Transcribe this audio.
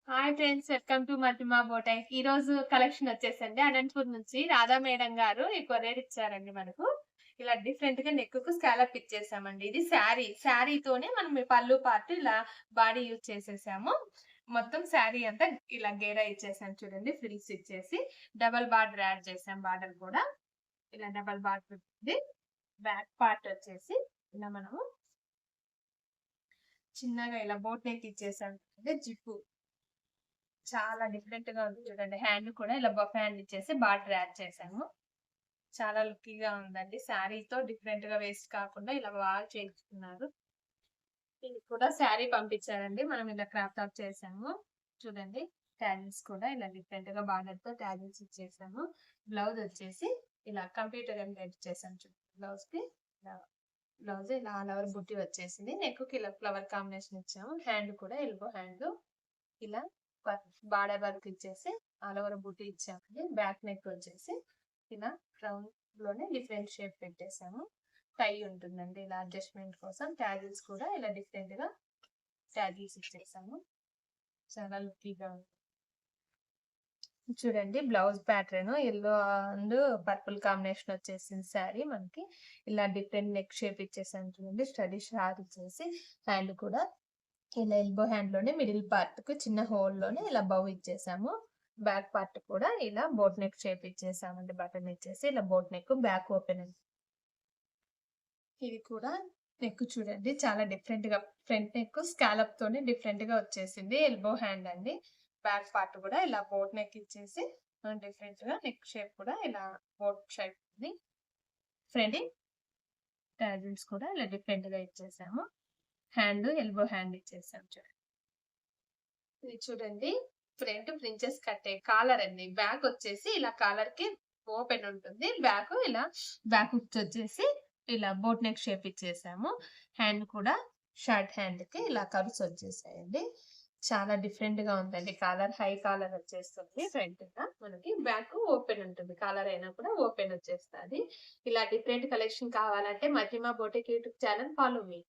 Hi friends, welcome to మధ్యమ బోటైక్. ఈ రోజు కలెక్షన్ వచ్చేసండి అనంతపూర్ నుంచి రాధా మేడం గారు ఈ కొరియర్ ఇచ్చారండి మనకు. ఇలా డిఫరెంట్ గా నెక్ కు స్కాలప్ ఇచ్చేసామండి. ఇది శారీతోనే మనం ఈ పళ్ళు పార్ట్ ఇలా బాడీ యూజ్ చేసేసాము. మొత్తం శారీ అంతా ఇలా గేరా ఇచ్చేసాం చూడండి. ఫ్రిల్స్ ఇచ్చేసి డబల్ బార్డర్ యాడ్ చేసాం. బార్డర్ కూడా ఇలా డబల్ బార్డర్ ఉంది. బ్యాక్ పార్ట్ వచ్చేసి ఇలా మనము చిన్నగా ఇలా బోట్ నెక్ ఇచ్చేసాం. జిప్పు చాలా డిఫరెంట్ గా ఉంది చూడండి. హ్యాండ్ కూడా ఇలా బఫ్ హ్యాండ్ ఇచ్చేసి బార్డర్ యాడ్ చేసాము. చాలా లుక్కీగా ఉందండి. శారీతో డిఫరెంట్ గా వేస్ట్ కాకుండా ఇలా బాగా చేయించుకున్నారు. ఇది కూడా శారీ పంపించారండి. మనం ఇలా క్రాప్ టాప్ చేసాము చూడండి. ట్యాజిల్స్ కూడా ఇలా డిఫరెంట్ గా బార్డర్ తో ట్యాజిల్స్ ఇచ్చేసాము. బ్లౌజ్ వచ్చేసి ఇలా కంప్యూటర్ ఎంబ్రాయిడరీ చేసాం చూడండి. బ్లౌజ్ కి బ్లౌజ్ ఇలా ఆల్ ఓవర్ బుట్టి వచ్చేసింది. నెక్ కి ఇలా ఫ్లవర్ కాంబినేషన్ ఇచ్చాము. హ్యాండ్ కూడా ఎల్బో హ్యాండ్ ఇలా బార్డర్ వర్క్ ఇచ్చేసి ఆల్ ఓవర్ బూటీ ఇచ్చామండి. బ్యాక్ నెక్ వచ్చేసి ఇలా రౌండ్ లోనే డిఫరెంట్ షేప్ పెట్టేసాము. టై ఉంటుందండి ఇలా అడ్జస్ట్మెంట్ కోసం. ట్యాజిల్స్ కూడా ఇలా డిఫరెంట్ గా ట్యాజిల్స్ ఇచ్చేసాము. చాలా లుక్కీగా ఉంది చూడండి. Blouse pattern yellow and purple combination వచ్చేసింది. శారీ మనకి ఇలా డిఫరెంట్ నెక్ షేప్ ఇచ్చేసాను చూడండి. స్టడీ షార్ ఇచ్చేసి హ్యాండ్ కూడా ఇలా ఎల్బో హ్యాండ్ లోనే మిడిల్ పార్ట్ కు చిన్న హోల్ లోనే ఇలా బౌ ఇచ్చేసాము. బ్యాక్ పార్ట్ కూడా ఇలా బోట్ నెక్ షేప్ ఇచ్చేసామండి. బటన్ ఇచ్చేసి ఇలా బోట్ నెక్ బ్యాక్ ఓపెన్. ఇది కూడా నెక్ చూడండి చాలా డిఫరెంట్ గా ఫ్రంట్ నెక్ స్కాలప్ తోనే డిఫరెంట్ గా వచ్చేసింది. ఎల్బో హ్యాండ్ అండి. బ్యాక్ పార్ట్ కూడా ఇలా బోట్ నెక్ ఇచ్చేసి డిఫరెంట్ గా నెక్ షేప్ కూడా ఇలా బోట్ షేప్ ఉంది. ఫ్రంట్ టాజిల్స్ కూడా ఇలా డిఫరెంట్ గా ఇచ్చేసాము. హ్యాండ్ ఎల్బో హ్యాండ్ ఇచ్చేసాం చూడండి. ఇది చూడండి ఫ్రంట్ ప్రిన్సెస్ కట్టే కాలర్ అండి. బ్యాక్ వచ్చేసి ఇలా కాలర్ కి ఓపెన్ ఉంటుంది. బ్యాక్ ఇలా బ్యాక్ హుక్స్ వచ్చేసి ఇలా బోట్ నెక్ షేప్ ఇచ్చేసాము. హ్యాండ్ కూడా షార్ట్ హ్యాండ్ కి ఇలా కర్వ్స్ వచ్చేసాయండి. చాలా డిఫరెంట్ గా ఉందండి. కాలర్ హై కాలర్ వచ్చేస్తుంది. ఫ్రంట్ గా మనకి బ్యాక్ ఓపెన్ ఉంటుంది. కాలర్ అయినా కూడా ఓపెన్ వచ్చేస్తుంది. ఇలా డిఫరెంట్ కలెక్షన్ కావాలంటే మధ్యమ boutique YouTube channel follow me.